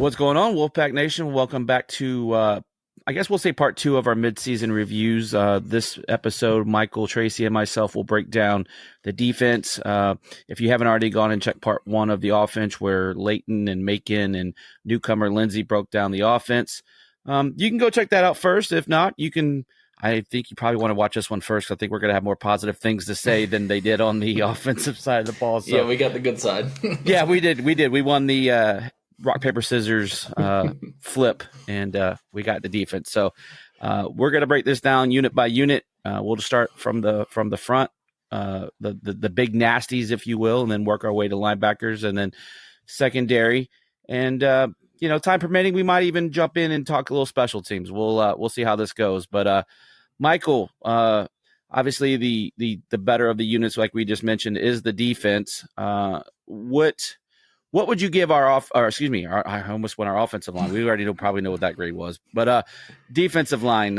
What's going on, Wolfpack Nation? Welcome back to, I guess we'll say part 2 of our midseason reviews. This episode, Michael, Tracy, and myself will break down the defense. If you haven't already gone and checked part 1 of the offense, where Leighton and Macon and newcomer Lindsey broke down the offense, you can go check that out first. If not, you can. I think you probably want to watch this one first. I think we're going to have more positive things to say than they did on the offensive side of the ball. So, yeah, we got the good side. Yeah, we did. We won the rock, paper, scissors flip, and we got the defense. So we're going to break this down unit by unit. We'll just start from the front, the big nasties, if you will, and then work our way to linebackers and then secondary. And time permitting, we might even jump in and talk a little special teams. We'll see how this goes. But Michael, obviously the better of the units, like we just mentioned, is the defense. What would you give I almost went our offensive line. We already probably know what that grade was. But defensive line,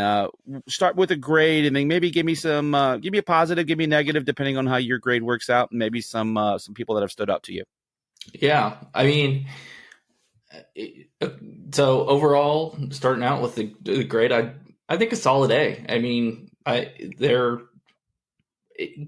start with a grade and then maybe give me a positive, give me a negative, depending on how your grade works out, and maybe some people that have stood out to you. Yeah, I mean, so overall, starting out with the grade, I think a solid A. I mean, they're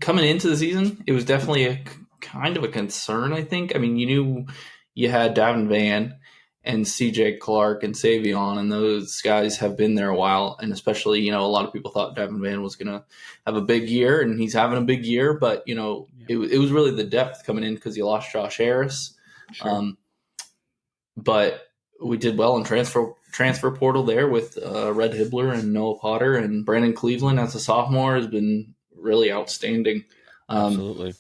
coming into the season, it was definitely a kind of a concern, I think. I mean, you knew you had Davin Van and CJ Clark and Savion, and those guys have been there a while. And especially, a lot of people thought Davin Van was going to have a big year, and he's having a big year. But, it was really the depth coming in because you lost Josh Harris. Sure. But we did well in transfer portal there with Red Hibbler and Noah Potter, and Brandon Cleveland as a sophomore has been really outstanding. Absolutely.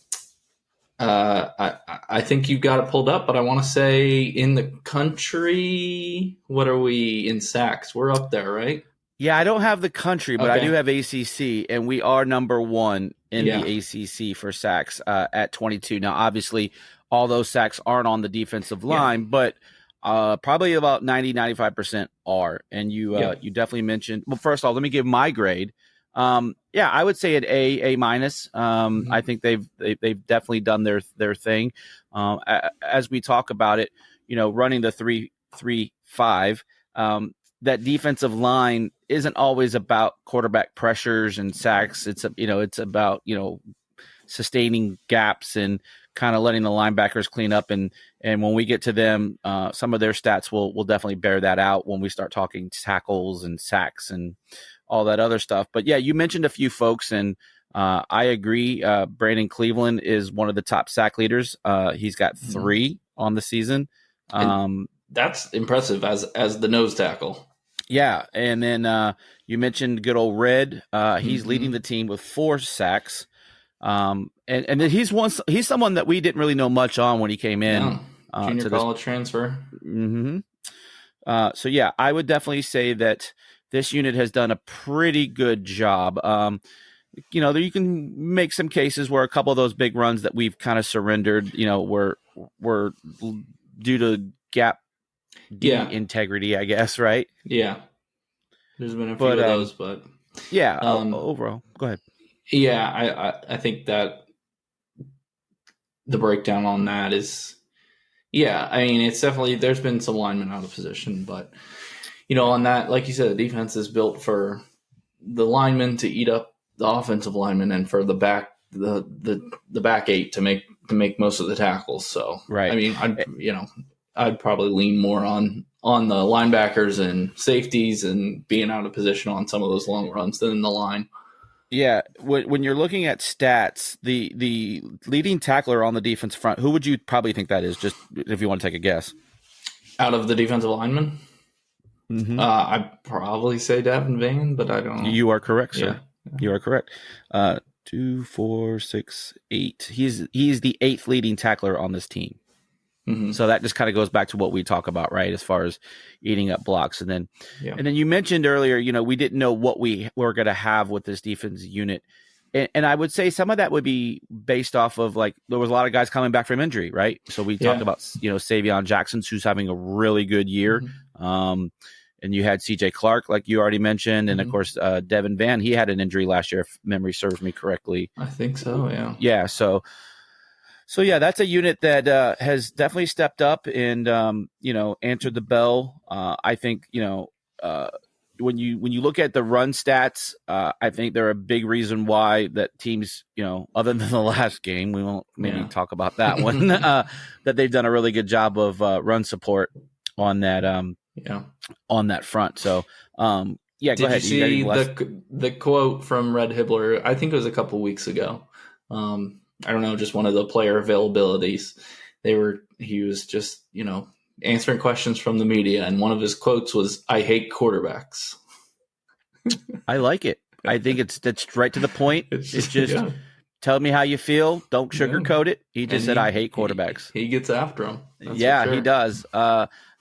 I think you've got it pulled up, but I want to say in the country, what are we in sacks? We're up there, right? Yeah, I don't have the country, but okay. I do have ACC, and we are number 1 in the ACC for sacks at 22. Now, obviously, all those sacks aren't on the defensive line, but probably about 90-95% are. And you definitely mentioned. Well, first of all, let me give my grade. I would say an A minus. I think they've definitely done their thing. As we talk about it, running the 3-3-5, that defensive line isn't always about quarterback pressures and sacks. It's about sustaining gaps and kind of letting the linebackers clean up. And when we get to them, some of their stats will definitely bear that out when we start talking tackles and sacks and all that other stuff. But yeah, you mentioned a few folks, and I agree. Brandon Cleveland is one of the top sack leaders. He's got 3 on the season. That's impressive as the nose tackle. Yeah, and then you mentioned good old Red. He's leading the team with 4 sacks. And then he's someone that we didn't really know much on when he came in. Junior college transfer. Mm-hmm. So yeah, I would definitely say that this unit has done a pretty good job. You can make some cases where a couple of those big runs that we've kind of surrendered, were due to gap integrity, I guess, right? Yeah. There's been a few of those, but overall, go ahead. Yeah, I think that the breakdown on that is, it's definitely, there's been some linemen out of position, but on that, like you said, the defense is built for the linemen to eat up the offensive linemen and for the back, the back 8 to make most of the tackles. So, right. I mean, I'd probably lean more on the linebackers and safeties and being out of position on some of those long runs than the line. Yeah, when you're looking at stats, the leading tackler on the defense front, who would you probably think that is, just if you want to take a guess? Out of the defensive linemen? Mm-hmm. I'd probably say Davin Van, but I don't know. You are correct, sir. Yeah. You are correct. 2, 4, 6, 8. He's the 8th leading tackler on this team. Mm-hmm. So that just kind of goes back to what we talk about, right, as far as eating up blocks. And then you mentioned earlier, we didn't know what we were going to have with this defense unit. And I would say some of that would be based off of, like, there was a lot of guys coming back from injury, right? So we talked about, Savion Jackson, who's having a really good year. Mm-hmm. And you had CJ Clark, like you already mentioned. And, of course, Devin Van, he had an injury last year, if memory serves me correctly. I think so, yeah. Yeah, so So yeah, that's a unit that has definitely stepped up and answered the bell. I think when you look at the run stats, I think they're a big reason why that teams, other than the last game, we won't maybe talk about that one, that they've done a really good job of run support on that on that front. So go Did ahead. you see the quote from Red Hibbler? I think it was a couple weeks ago. I don't know, just one of the player availabilities. He was just, answering questions from the media, and one of his quotes was, "I hate quarterbacks." I like it. I think that's right to the point. It's just tell me how you feel. Don't sugarcoat it. He just said, "I hate quarterbacks." He gets after them. He does.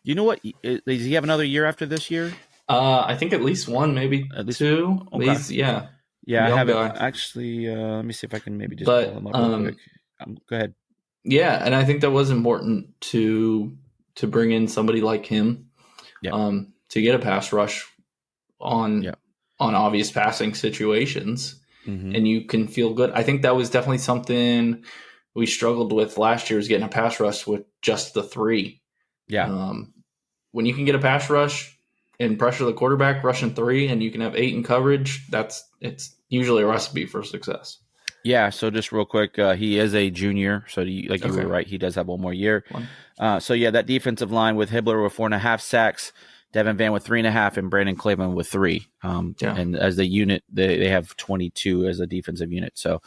You know what? Does he have another year after this year? I think at least one, maybe at least two. Okay. I haven't actually. Let me see if I can maybe just pull him up real quick. Go ahead. Yeah, and I think that was important to bring in somebody like him, to get a pass rush on obvious passing situations, and you can feel good. I think that was definitely something we struggled with last year, is getting a pass rush with just the three. Yeah, when you can get a pass rush and pressure the quarterback, rushing three, and you can have 8 in coverage, it's usually a recipe for success. Yeah, so just real quick, he is a junior, so you were right, he does have one more year. That defensive line with Hibbler with 4.5 sacks, Devin Van with 3.5, and Brandon Cleveland with 3. And as the unit, they have 22 as a defensive unit. So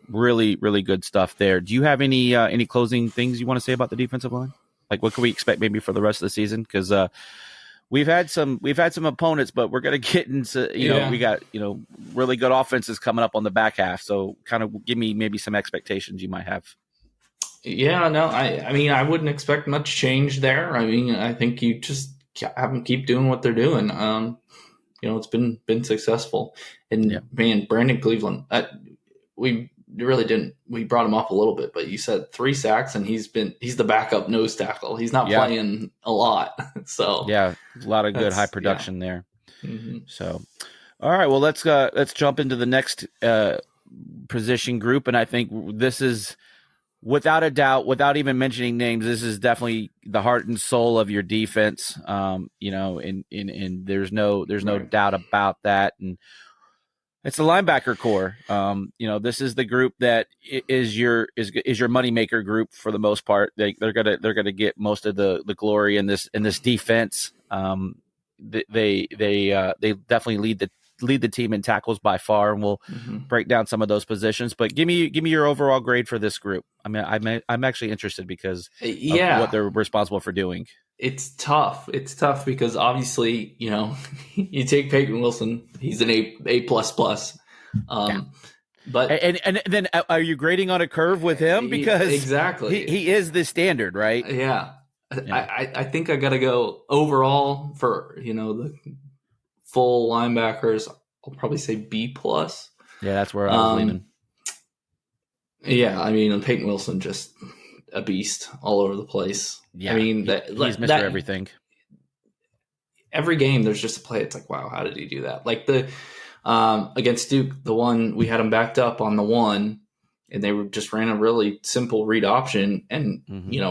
really, really good stuff there. Do you have any closing things you want to say about the defensive line? Like, what can we expect maybe for the rest of the season? Because we've had some opponents, but we're going to get into, we got, really good offenses coming up on the back half. So kind of give me maybe some expectations you might have. Yeah, no, I mean, I wouldn't expect much change there. I mean, I think you just have them keep doing what they're doing. It's been successful. And man, Brandon Cleveland, we really didn't. We brought him up a little bit, but you said 3 sacks, and he's the backup nose tackle. He's not playing a lot, so a lot of good high production there. Mm-hmm. So, all right, well let's jump into the next position group, and I think this is without a doubt, without even mentioning names, this is definitely the heart and soul of your defense. And there's no doubt about that, and it's the linebacker core. This is the group that is your moneymaker group for the most part. They're gonna get most of the glory in this defense. They definitely lead the team in tackles by far, and we'll break down some of those positions. But give me your overall grade for this group. I mean, I'm actually interested because of what they're responsible for doing. It's tough. It's tough because obviously, you take Peyton Wilson, he's an A++. But and then are you grading on a curve with him? Because exactly he is the standard, right? Yeah. I think I got to go overall for the full linebackers. I'll probably say B+. Yeah, that's where I was leaning. Yeah, I mean, Peyton Wilson just a beast all over the place. Yeah, I mean, he's Mr. Everything. Every game, there's just a play. It's like, wow, how did he do that? Like the against Duke, the one we had him backed up on the one, and they just ran a really simple read option, and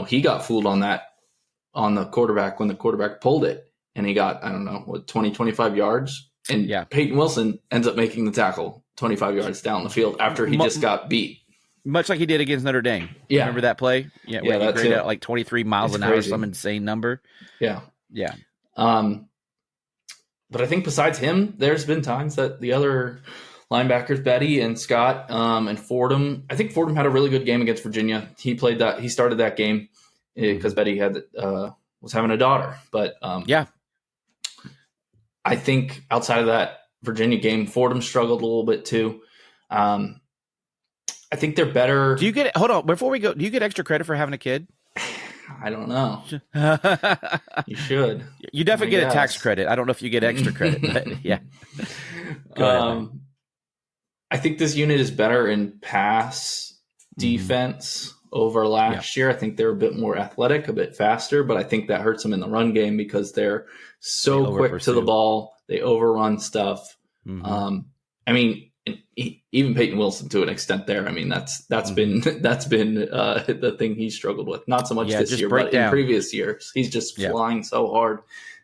he got fooled on the quarterback when the quarterback pulled it, and he got 20, 25 yards, and Peyton Wilson ends up making the tackle 25 yards down the field after he just got beat. Much like he did against Notre Dame. Yeah. Remember that play? Yeah, where he graded out like 23 miles an hour, some insane number. Yeah. Yeah. But I think besides him, there's been times that the other linebackers, Betty and Scott, and Fordham, I think Fordham had a really good game against Virginia. He started that game because Betty was having a daughter. But I think outside of that Virginia game, Fordham struggled a little bit too. I think they're better. Hold on, before we go, do you get extra credit for having a kid? I don't know. You should. You definitely get a tax credit. I don't know if you get extra credit, but yeah. Go ahead. I think this unit is better in pass defense over last year. I think they're a bit more athletic, a bit faster, but I think that hurts them in the run game because they're so quick to the ball. They overrun stuff. I mean, and even Peyton Wilson to an extent there. I mean, that's been the thing he's struggled with. Not so much this year, but in previous years, he's just flying so hard.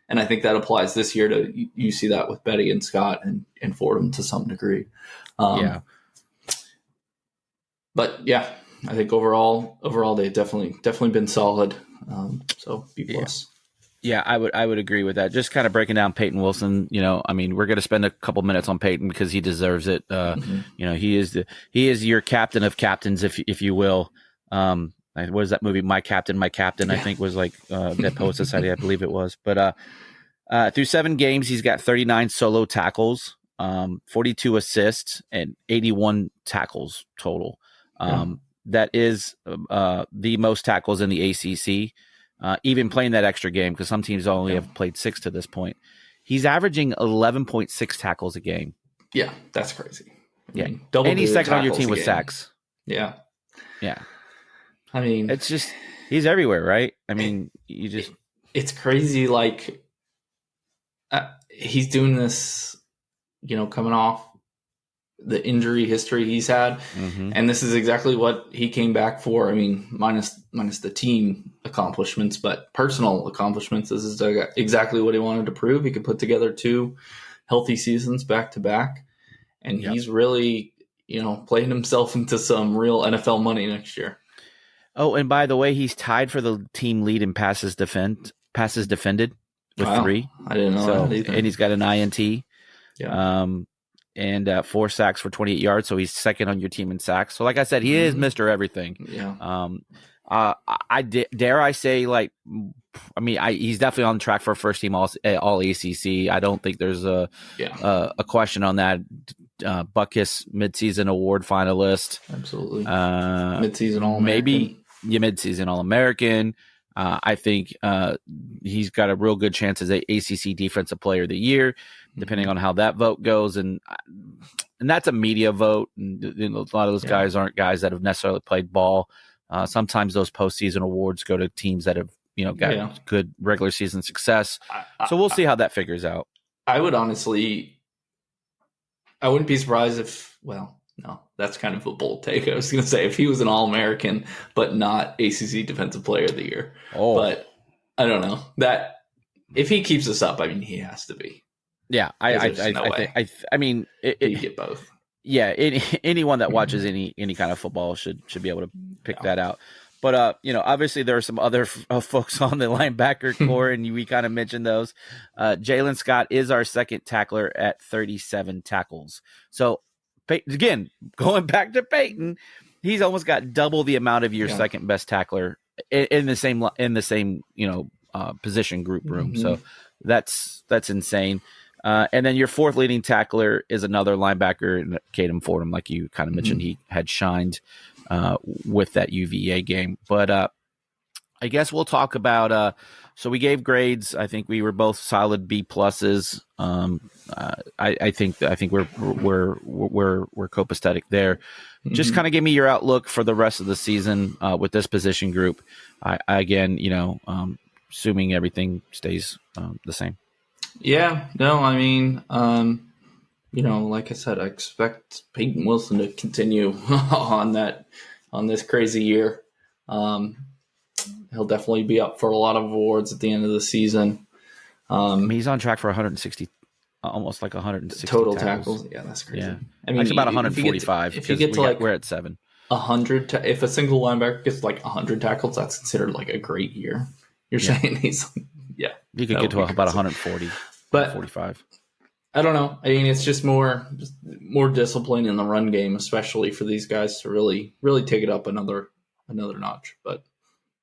And I think that applies this year to, you see that with Betty and Scott and Fordham to some degree. But yeah, I think overall they've definitely been solid. So B plus. Yeah, I would agree with that. Just kind of breaking down Peyton Wilson, I mean, we're going to spend a couple minutes on Peyton because he deserves it. He is your captain of captains, if you will. What is that movie? My Captain, I think was like Dead Poet Society, I believe it was. But through 7 games, he's got 39 solo tackles, 42 assists, and 81 tackles total. That is the most tackles in the ACC. Even playing that extra game, because some teams only have played 6 to this point. He's averaging 11.6 tackles a game. Yeah, that's crazy. I mean, and he's second on your team with sacks. Yeah. I mean, it's just, he's everywhere, right? I mean, it's crazy. Like, he's doing this, coming off the injury history he's had. And this is exactly what he came back for. I mean, minus the team accomplishments, but personal accomplishments. This is exactly what he wanted to prove. He could put together 2 healthy seasons back to back. And he's really, playing himself into some real NFL money next year. Oh, and by the way, he's tied for the team lead in passes defended with 3. I didn't know that either. And he's got an INT. And 4 sacks for 28 yards, so he's second on your team in sacks. So, like I said, he is Mr. Everything. Dare I say, he's definitely on track for first team all ACC. I don't think there's a question on that. Buckus midseason award finalist, absolutely. Midseason All-American, maybe midseason All-American. I think he's got a real good chance as a ACC Defensive Player of the Year, depending on how that vote goes, and that's a media vote. And a lot of those guys aren't guys that have necessarily played ball. Sometimes those postseason awards go to teams that have got good regular season success. So we'll see how that figures out. I wouldn't be surprised if, no, that's kind of a bold take. I was going to say if he was an All-American, but not ACC Defensive Player of the Year. But I don't know that if he keeps this up, I mean, he has to be. Yeah, I mean, you get both. Yeah, anyone that watches any kind of football should be able to pick that out. But obviously there are some other folks on the linebacker core, and we kind of mentioned those. Jalen Scott is our second tackler at 37 tackles. So again, going back to Peyton, he's almost got double the amount of your second best tackler in the same position group room. So that's insane. And then your fourth leading tackler is another linebacker, Caden Fordham, like you kind of mentioned. He had shined with that UVA game. But I guess we'll talk about so we gave grades. I think we were both solid B pluses. I think we're copacetic there. Just kind of give me your outlook for the rest of the season with this position group. Assuming everything stays the same. Yeah, no, I mean, like I said, I expect Peyton Wilson to continue on this crazy year. He'll definitely be up for a lot of awards at the end of the season. He's on track for 160, almost like 160 total tackles. Yeah, that's crazy. Yeah. I mean, it's about 145. If you get to we're at 7. 100, if a single linebacker gets like 100 tackles, that's considered like a great year. You're saying he's, you could get to about 140, but 45. I don't know. I mean, it's just more discipline in the run game, especially for these guys to really take it up another notch. But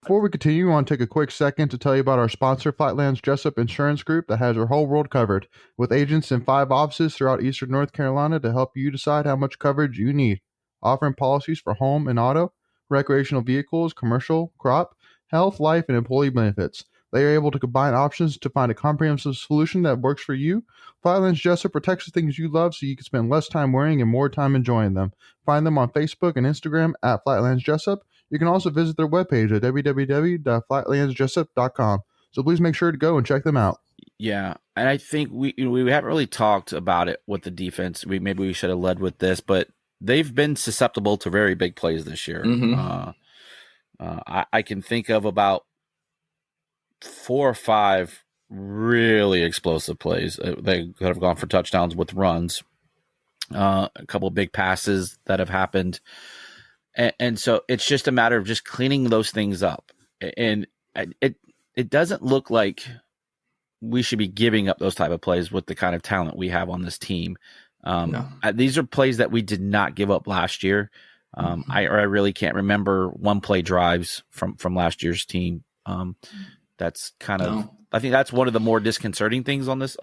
before we continue, I want to take a quick second to tell you about our sponsor, Flatlands Jessup Insurance Group, that has your whole world covered, with agents in 5 offices throughout Eastern North Carolina to help you decide how much coverage you need. Offering policies for home and auto, recreational vehicles, commercial, crop, health, life, and employee benefits. They are able to combine options to find a comprehensive solution that works for you. Flatlands Jessup protects the things you love so you can spend less time worrying and more time enjoying them. Find them on Facebook and Instagram at Flatlands Jessup. You can also visit their webpage at www.flatlandsjessup.com. So please make sure to go and check them out. Yeah, and I think we haven't really talked about it with the defense. Maybe we should have led with this, but they've been susceptible to very big plays this year. Mm-hmm. I can think of about 4 or 5 really explosive plays. They could have gone for touchdowns with runs. A couple of big passes that have happened, and so it's just a matter of just cleaning those things up. And it doesn't look like we should be giving up those type of plays with the kind of talent we have on this team. No. These are plays that we did not give up last year. I really can't remember one play drives from last year's team. That's kind of, I think that's one of the more disconcerting things on this.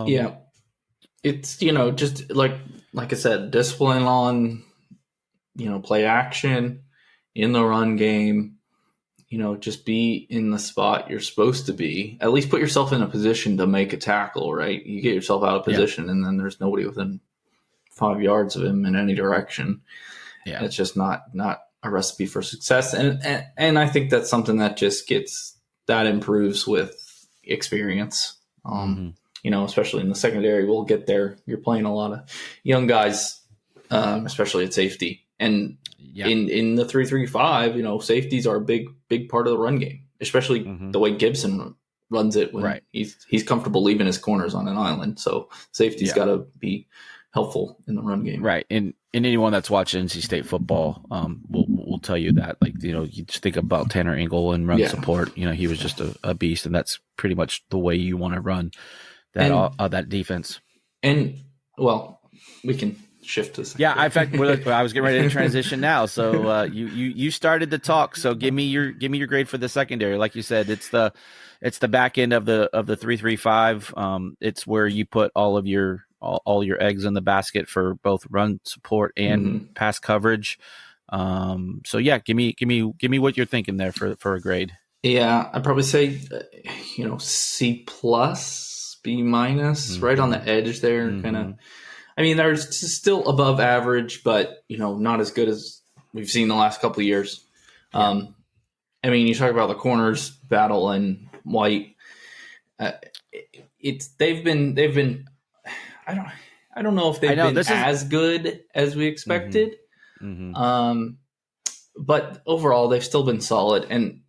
Yeah, it's just like I said, discipline on play action in the run game. Just be in the spot you're supposed to be. At least put yourself in a position to make a tackle, right? You get yourself out of position, and then there's nobody within 5 yards of him in any direction. Yeah, it's just not a recipe for success. And I think that's something that just that improves with experience. Especially in the secondary, we'll get there. You're playing a lot of young guys, especially at safety. And in the 3-3-5, safeties are a big part of the run game, especially the way Gibson runs it when he's comfortable leaving his corners on an island. So safety's got to be helpful in the run game. Right. And anyone that's watched NC State football will tell you that. Like, you just think about Tanner Engel and run support. He was just a beast, and that's pretty much the way you want to run that defense. And, well, we can shift to yeah. In fact, I was getting ready to transition now. So you started the talk. So give me your grade for the secondary. Like you said, it's the back end of the 3-3-5. It's where you put all your eggs in the basket for both run support and pass coverage. So yeah, give me what you're thinking there for a grade. Yeah, I'd probably say C+, B-, right on the edge there, kind of. I mean, they're still above average, but not as good as we've seen the last couple of years. I mean, you talk about the corners, Battle and White. They've been. I don't know if they've been as good as we expected. But overall, they've still been solid. And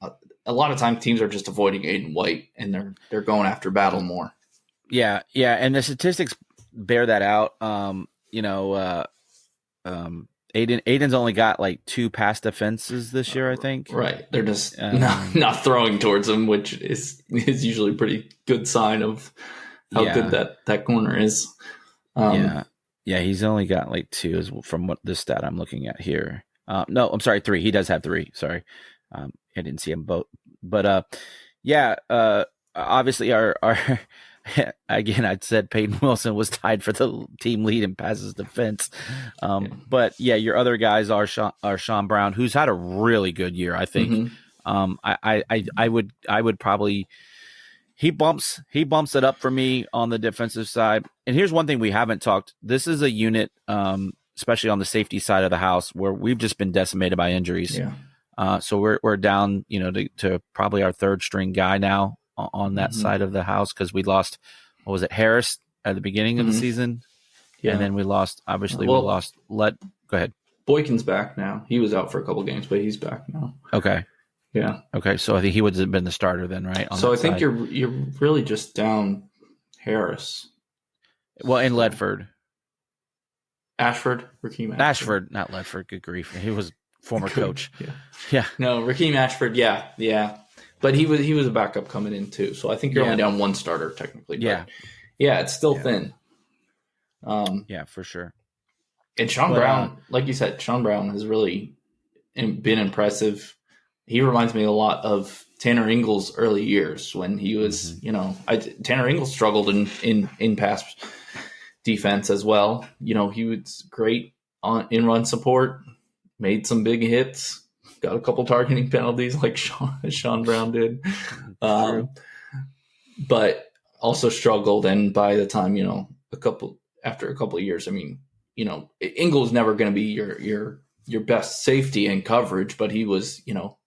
a lot of times, teams are just avoiding Aiden White, and they're going after Battle more. Yeah, and the statistics bear that out. Aiden's only got like 2 pass defenses this year, I think. Right, they're just not throwing towards him, which is usually a pretty good sign of how good that corner is. He's only got like 2 from what this stat I'm looking at here. No, I'm sorry, 3. He does have 3. Sorry, I didn't see him both. But obviously our again, I'd said Peyton Wilson was tied for the team lead in passes defense. But your other guys are Sean Brown, who's had a really good year, I think. I would probably he bumps it up for me on the defensive side. And here's one thing we haven't talked. This is a unit, especially on the safety side of the house, where we've just been decimated by injuries. So we're down, to probably our 3rd string guy now on that side of the house, because we lost, what was it, Harris at the beginning of the season, and then we lost. Obviously, we lost. Go ahead. Boykin's back now. He was out for a couple games, but he's back now. Okay. Yeah. Okay, so I think he would have been the starter then, right? So I think you're really just down Harris. Well, and Ledford. Raheem Ashford, not Ledford. Good grief, he was former coach. Yeah. No, Raheem Ashford. Yeah. But he was a backup coming in too. So I think you're only down 1 starter technically. But it's still thin. For sure. And Sean Brown, like you said, has really been impressive. He reminds me a lot of Tanner Ingalls' early years when he was, Tanner Ingalls struggled in pass defense as well. He was great in run support, made some big hits, got a couple targeting penalties like Sean Brown did, but also struggled. And by the time after a couple of years, I mean, Ingalls never going to be your best safety in coverage, but he was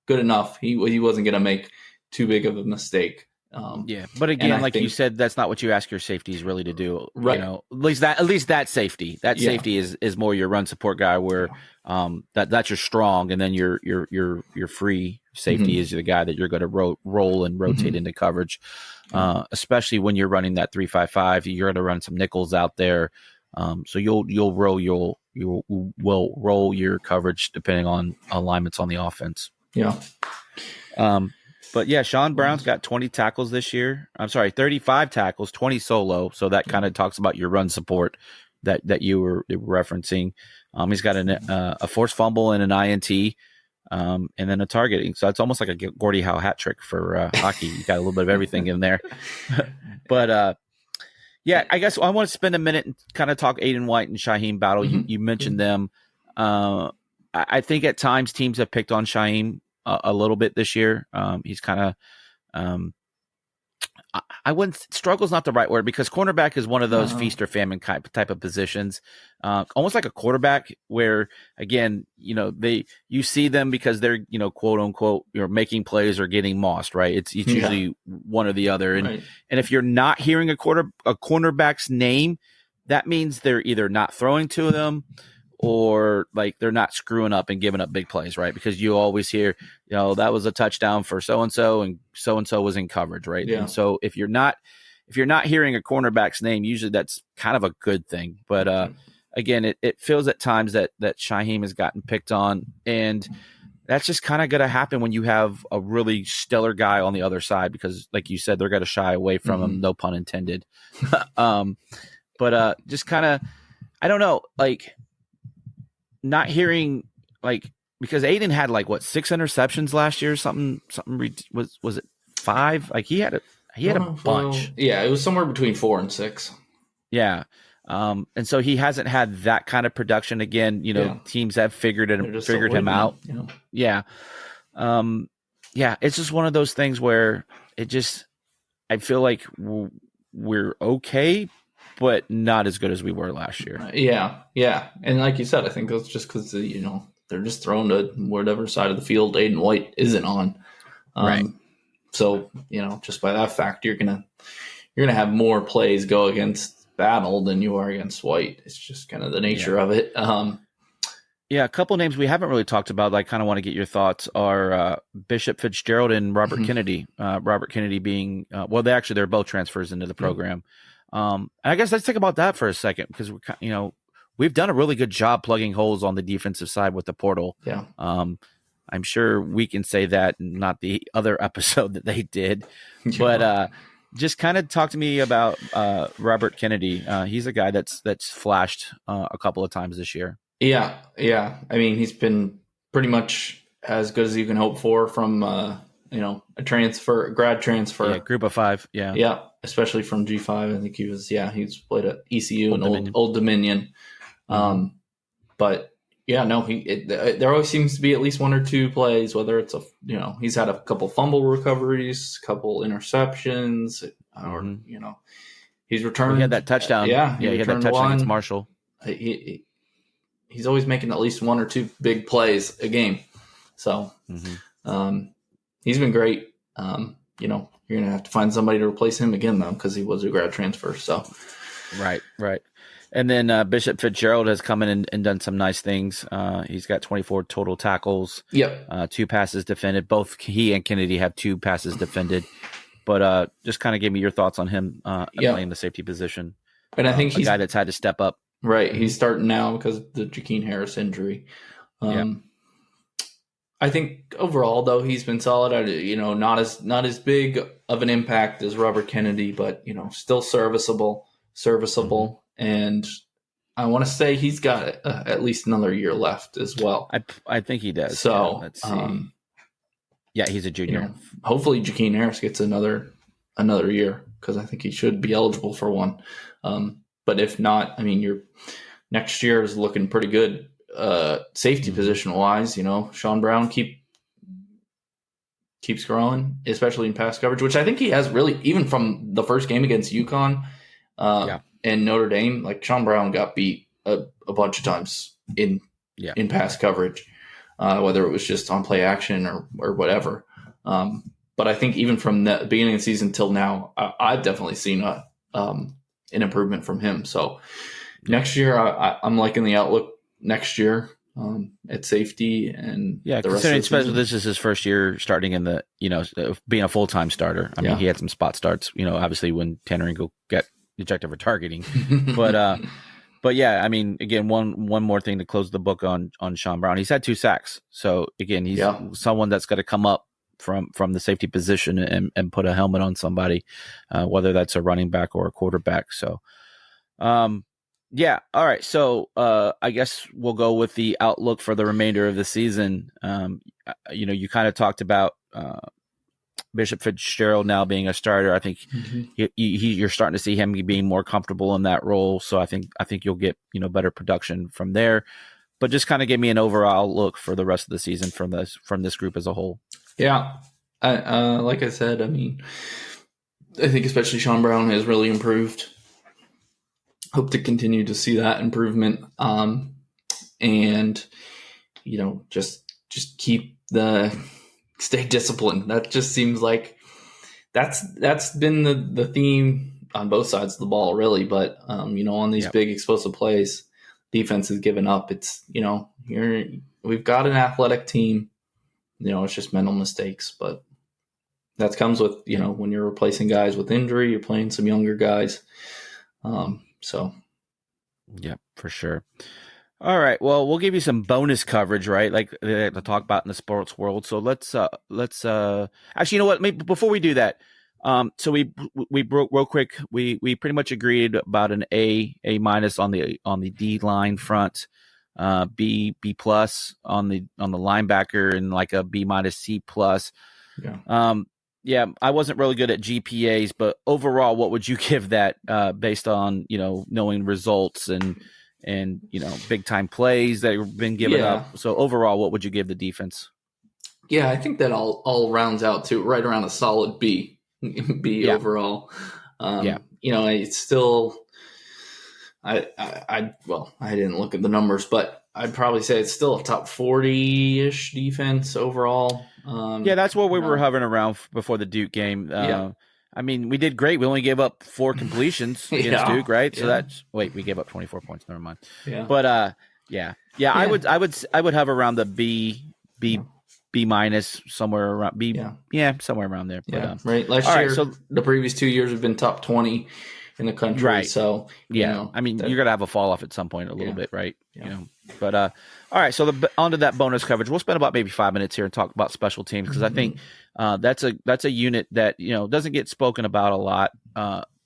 good enough. He wasn't going to make too big of a mistake But again, like you said, that's not what you ask your safeties really to do. Right. At least that safety. That safety is more your run support guy, where that's your strong, and then your free safety is the guy that you're going to roll and rotate into coverage. Especially when you're running that 3-5-5, you're going to run some nickels out there. So you'll roll your coverage depending on alignments on the offense. Yeah. But yeah, Sean Brown's got 20 tackles this year. I'm sorry, 35 tackles, 20 solo. So that kind of talks about your run support that you were referencing. He's got a forced fumble and an INT, and then a targeting. So it's almost like a Gordie Howe hat trick for hockey. You got a little bit of everything in there. But yeah, I guess I want to spend a minute and kind of talk Aiden White and Shaheem Battle. You mentioned them. I think at times teams have picked on Shaheem a little bit this year. He's kind of, I wouldn't, struggle's not the right word, because cornerback is one of those feast or famine type of positions, almost like a quarterback, where again, you see them because they're, quote unquote, making plays or getting mossed, right? It's usually one or the other. And if you're not hearing a cornerback's name, that means they're either not throwing to them, or like they're not screwing up and giving up big plays, right? Because you always hear, that was a touchdown for so-and-so was in coverage, right? Yeah. And so if you're not hearing a cornerback's name, usually that's kind of a good thing. But again, it feels at times that Shaheem has gotten picked on, and that's just kind of going to happen when you have a really stellar guy on the other side, because like you said, they're going to shy away from him, no pun intended. But just kind of, I don't know, like, not hearing, like, because Aiden had 6 interceptions last year, something was it 5? Like he had a bunch. Yeah, it was somewhere between 4 and 6. Yeah. And so he hasn't had that kind of production again. Teams have figured him out. Yeah. It's just one of those things where I feel like we're okay, but not as good as we were last year. Yeah. And like you said, I think that's just because, they're just thrown to whatever side of the field Aiden White isn't on. Right. So, just by that fact, you're gonna have more plays go against Battle than you are against White. It's just kind of the nature of it. A couple names we haven't really talked about that I kind of want to get your thoughts are Bishop Fitzgerald and Robert Kennedy. Robert Kennedy being, they're both transfers into the program. And I guess let's talk about that for a second, because we've done a really good job plugging holes on the defensive side with the portal. Yeah. I'm sure we can say that, not the other episode that they did. But just kind of talk to me about Robert Kennedy. He's a guy that's flashed a couple of times this year. Yeah. I mean, he's been pretty much as good as you can hope for from a grad transfer. Yeah, group of 5. Yeah. Yeah. Especially from G5. I think he's played at ECU and Old Dominion. But yeah, no, there always seems to be at least 1 or 2 plays, whether it's he's had a couple fumble recoveries, couple interceptions, or, he's returned. He had that touchdown. He had that touchdown against Marshall. He's always making at least 1 or 2 big plays a game. So, he's been great. You're going to have to find somebody to replace him again, though, because he was a grad transfer. So, right. And then Bishop Fitzgerald has come in and done some nice things. He's got 24 total tackles. Yep. 2 passes defended. Both he and Kennedy have 2 passes defended. But just kind of give me your thoughts on him playing the safety position. And I think he's a guy that's had to step up. Right. He's starting now because of the Jakeem Harris injury. I think overall, though, he's been solid. Not as big of an impact as Robert Kennedy, but still serviceable. And I want to say he's got at least another year left as well. I think he does. So let's see. He's a junior. Hopefully, Jakeem Harris gets another year, because I think he should be eligible for one. But if not, I mean, your next year is looking pretty good. Safety position wise, Sean Brown keeps growing, especially in pass coverage, which I think he has really, even from the first game against UConn and Notre Dame. Like, Sean Brown got beat a bunch of times in pass coverage, whether it was just on play action or whatever. But I think even from the beginning of the season till now, I've definitely seen an improvement from him. So next year, I'm liking the outlook next year at safety and yeah, the rest considering of the season. this is his first year starting in the being a full-time starter. I mean, he had some spot starts. Obviously when Tanner Ingle got ejected for targeting, but yeah, I mean, again, one more thing to close the book on Sean Brown. He's had 2 sacks, so again, he's someone that's got to come up from the safety position and put a helmet on somebody, whether that's a running back or a quarterback. So, yeah. All right. So, I guess we'll go with the outlook for the remainder of the season. You kind of talked about Bishop Fitzgerald now being a starter. I think you're starting to see him being more comfortable in that role. So I think you'll get better production from there. But just kind of give me an overall look for the rest of the season from this group as a whole. Yeah, like I said, I mean, I think especially Sean Brown has really improved. Hope to continue to see that improvement, and just keep stay disciplined. That just seems like that's been the theme on both sides of the ball, really. But on these big explosive plays, defense has given up. It's we've got an athletic team. It's just mental mistakes, but that comes with, when you're replacing guys with injury, you're playing some younger guys. So. Yeah, for sure. All right. Well, we'll give you some bonus coverage, right? Like to talk about in the sports world. So let's actually, you know what? Maybe before we do that, so we broke real quick. We pretty much agreed about an A minus on the D line front. B plus on the linebacker, and like a B minus C plus. Yeah. I wasn't really good at GPAs, but overall, what would you give that based on knowing results and big time plays that have been given up? So overall, what would you give the defense? Yeah, I think that all rounds out to right around a solid B overall. It's still. I didn't look at the numbers, but I'd probably say it's still a top 40-ish defense overall. That's what we were hovering around before the Duke game. I mean, we did great. We only gave up 4 completions against Duke, right? So we gave up 24 points. Never mind. Yeah. But I would hover around the B minus, somewhere around B. Somewhere around there. But, right. Last year, so the previous 2 years have been top 20 in the country. Right. So, I mean, you're going to have a fall off at some point a little bit, right? But all right. So onto that bonus coverage, we'll spend about maybe 5 minutes here and talk about special teams, because I think that's a unit that, doesn't get spoken about a lot,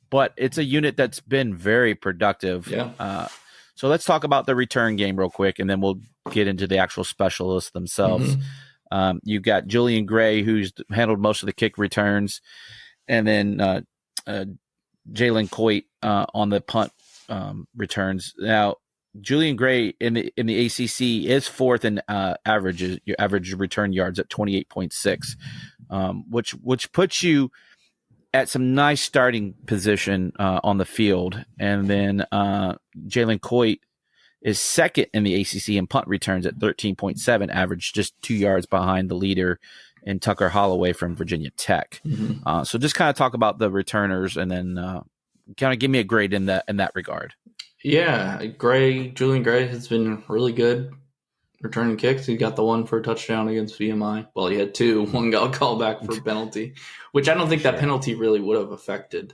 but it's a unit that's been very productive. Yeah. So let's talk about the return game real quick, and then we'll get into the actual specialists themselves. You've got Julian Gray, who's handled most of the kick returns, and then Jalen Coit on the punt returns. Now, Julian Gray in the ACC is 4th in average return yards at 28.6, which puts you at some nice starting position on the field. And then Jalen Coit is 2nd in the ACC in punt returns at 13.7 average, just 2 yards behind the leader in Tucker Holloway from Virginia Tech. So just kind of talk about the returners, and then kind of give me a grade in that regard. Yeah, Julian Gray has been really good returning kicks. He got the one for a touchdown against VMI. Well, he had 2. One got called back for a penalty, which I don't think that penalty really would have affected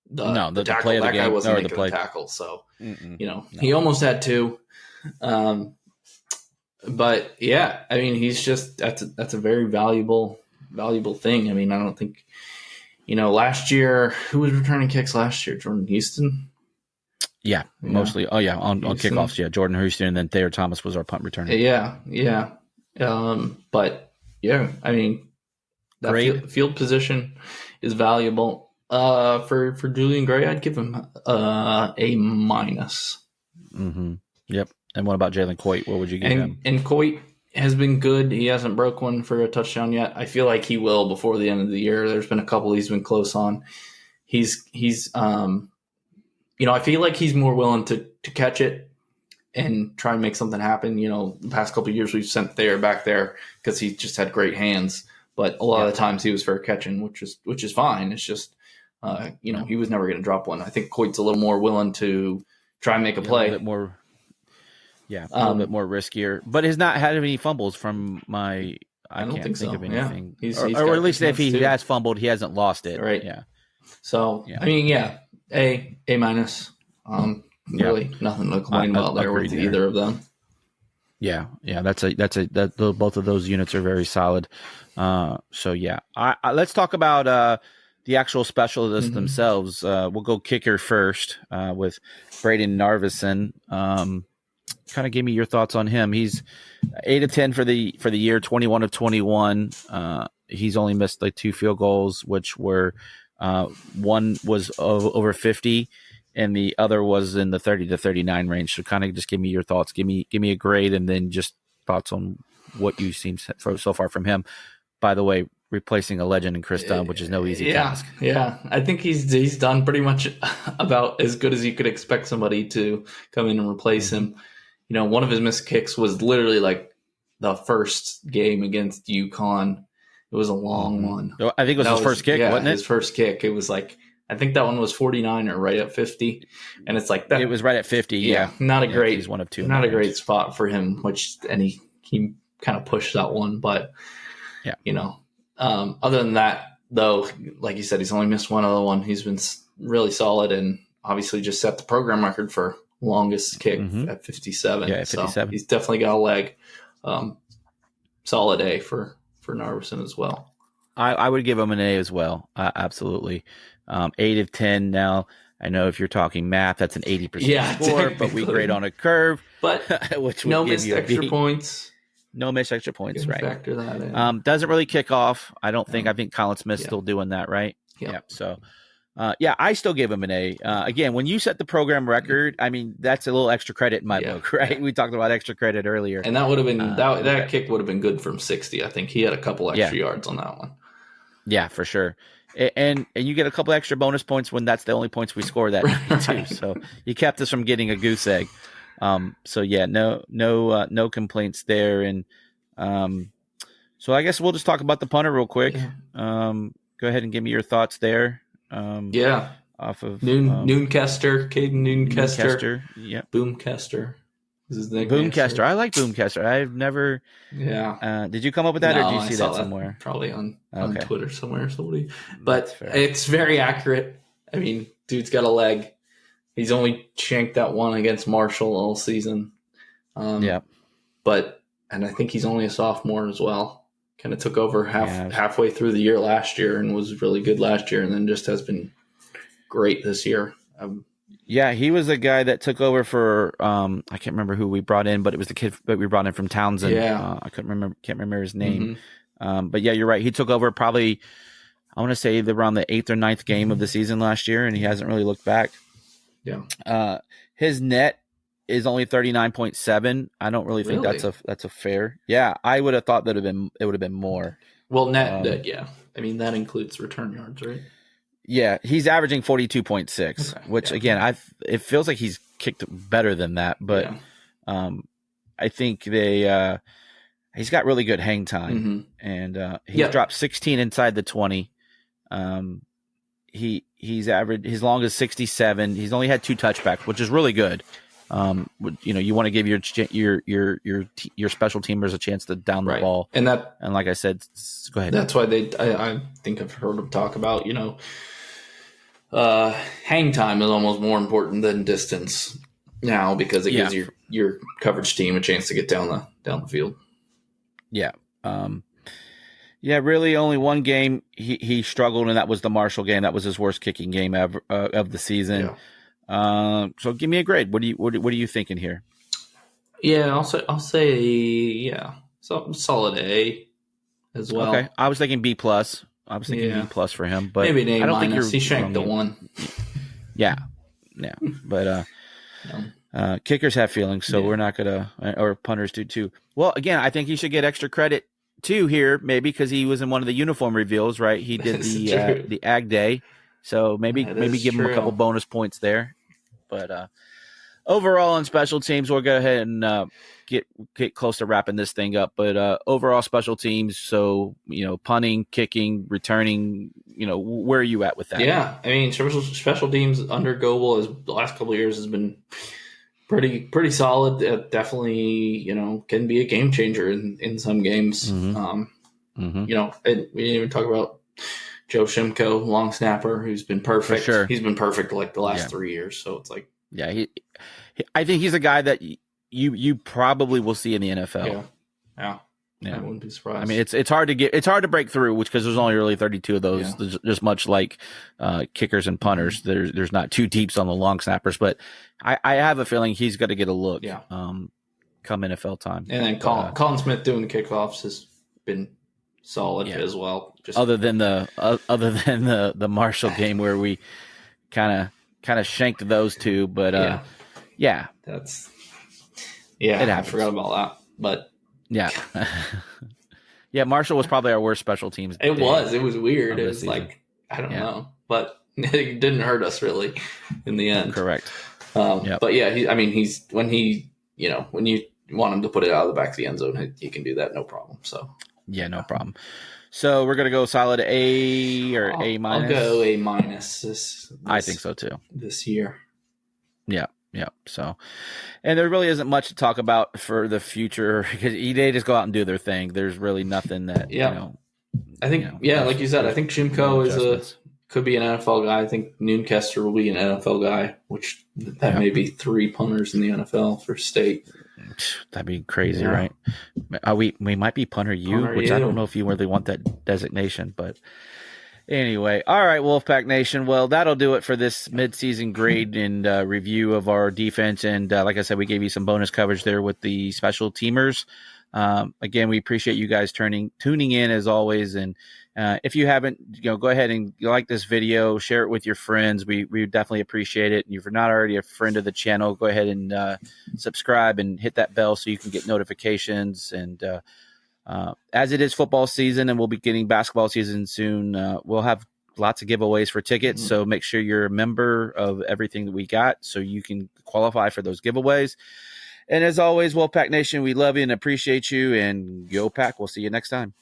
the tackle. Play of the that game, guy wasn't or making the play. a tackle, so he almost had 2. But yeah, I mean, he's just that's a very valuable thing. I mean, I don't think last year, who was returning kicks last year? Jordan Houston. Yeah, mostly. Oh yeah, on kickoffs. Yeah, Jordan Houston, and then Thayer Thomas was our punt returner. Yeah. But yeah, I mean, that field position is valuable. For Julian Gray, I'd give him A minus. Yep. And what about Jalen Coit? What would you give him? And Coit has been good. He hasn't broke one for a touchdown yet. I feel like he will before the end of the year. There's been a couple he's been close on. He's I feel like he's more willing to catch it and try and make something happen. The past couple of years we've sent Thayer back there because he just had great hands. but a lot of the times he was fair catching, which is fine. It's just he was never going to drop one. I think Coit's a little more willing to try and make a play. A little bit more. Yeah, a little bit more riskier, but has not had any fumbles from my. I don't can't think think so. of anything, He's or got at least if he too. has fumbled, he hasn't lost it. Right. Yeah. So I mean, A minus. Really nothing to complain about there with either of them. Yeah, both of those units are very solid. So yeah, let's talk about the actual specialists themselves. We'll go kicker first with Braden Narvison. Kind of give me your thoughts on him. He's 8 of 10 for the year, 21 of 21. He's only missed like 2 field goals, which were one was over 50, and the other was in the 30 to 39 range. So kind of just give me your thoughts. Give me a grade, and then just thoughts on what you've seen so far from him. By the way, replacing a legend in Chris Dunn, which is no easy task. Yeah, I think he's done pretty much about as good as you could expect somebody to come in and replace him. One of his missed kicks was literally like the first game against UConn. It was a long one. I think it was his first kick, wasn't it? His first kick. It was like, I think that one was 49 or right at 50. And it's like that. It was right at 50. Yeah. Not a great, he's one of two. Not a great spot for him, and he kind of pushed that one. But, other than that, though, like you said, he's only missed one other one. He's been really solid and obviously just set the program record for longest kick at 57. Yeah, at 57. So he's definitely got a leg. Solid A for Narvison as well. I would give him an A as well. Absolutely. 8 of 10. Now, I know if you're talking math, that's an 80% score, but we grade on a curve. But which would no give missed you extra points. No missed extra points, right? Factor that in. Doesn't really kick off. I don't think. I think Colin Smith's still doing that, right? Yeah. So, I still give him an A. Again, when you set the program record, I mean, that's a little extra credit in my book, right? Yeah. We talked about extra credit earlier. And that would have been that kick would have been good from 60. I think he had a couple extra yards on that one. Yeah, for sure. And you get a couple extra bonus points when that's the only points we score that night too. So you kept us from getting a goose egg. So yeah, no complaints there. And so I guess we'll just talk about the punter real quick. Yeah. Go ahead and give me your thoughts there. Off of Noonkester, Caden Noonkester. Yeah. Boomkester. This is the Boomkester. I like Boomkester. I've never. Yeah. Did you come up with that, or did you see that that somewhere? Probably on Twitter somewhere. Somebody. But it's very accurate. I mean, dude's got a leg. He's only shanked that one against Marshall all season. But I think he's only a sophomore as well. Kind of took over halfway through the year last year and was really good last year, and then just has been great this year. He was a guy that took over for I can't remember who we brought in, but it was the kid that we brought in from Townsend. I can't remember his name. But yeah, you're right. He took over probably, I want to say around the 8th or 9th game of the season last year, and he hasn't really looked back. Yeah. His net is only 39.7. I don't really think that's a fair. Yeah, I would have thought that it would have been more. Well, net, yeah. I mean, that includes return yards, right? Yeah, he's averaging 42.6, which again, it feels like he's kicked better than that, but I think he's got really good hang time, and he's dropped 16 inside the 20. He's averaged his longest 67. He's only had 2 touchbacks, which is really good. You want to give your special teamers a chance to down the ball, and like I said, go ahead. That's why I think I've heard them talk about hang time is almost more important than distance now, because it gives your coverage team a chance to get down the field. Yeah. Really only one game he struggled, and that was the Marshall game. That was his worst kicking game ever of the season. So give me a grade. What are you thinking here? Yeah, I'll say so solid A as well. Okay, I was thinking B plus. I was thinking B plus for him, but maybe an A I don't minus. think he shanked the one. Yeah, but kickers have feelings, so we're not gonna, or punters do too. Well, again, I think he should get extra credit too here, maybe because he was in one of the uniform reveals, right? He did the Ag Day, so maybe give him a couple bonus points there. But overall on special teams, we'll go ahead and get close to wrapping this thing up. But overall special teams, so punting, kicking, returning, where are you at with that? Yeah, I mean, special teams under Goebel as the last couple of years has been pretty solid. Definitely, can be a game changer in some games. We didn't even talk about Joe Shimko, long snapper, who's been perfect. For sure. He's been perfect like the last 3 years. So it's like, I think he's a guy that you probably will see in the NFL. Yeah. I wouldn't be surprised. I mean, it's hard to break through, because there's only really 32 of those. Yeah. Just much like kickers and punters, there's not two deeps on the long snappers. But I have a feeling he's going to get a look. Yeah. Come NFL time. And then Colin Smith doing the kickoffs has been solid as well. Just other than the Marshall game where we kind of shanked those two, but that's I forgot about that, but. Yeah. Marshall was probably our worst special teams. It was weird. It was season. Like, I don't know, but it didn't hurt us really in the end. Correct. But he's when you want him to put it out of the back of the end zone, he can do that. No problem. So no problem. So we're going to go solid A or A minus. I'll go A minus this. I think so too. This year. Yeah. So, and there really isn't much to talk about for the future, because they just go out and do their thing. There's really nothing that I think like you said, I think Shimko could be an NFL guy. I think Noonkester will be an NFL guy, which that may be 3 punters in the NFL for state. That'd be crazy, right? We might be punter U, which I don't know if you really want that designation, but. Anyway, all right, Wolfpack Nation. Well, that'll do it for this midseason grade and review of our defense. And like I said, we gave you some bonus coverage there with the special teamers. Again, we appreciate you guys tuning in as always. And if you haven't, go ahead and like this video, share it with your friends. We definitely appreciate it. And if you're not already a friend of the channel, go ahead and subscribe and hit that bell so you can get notifications. And as it is football season and we'll be getting basketball season soon, we'll have lots of giveaways for tickets. So make sure you're a member of everything that we got so you can qualify for those giveaways. And as always, Wolfpack Nation, we love you and appreciate you. And go Pack. We'll see you next time.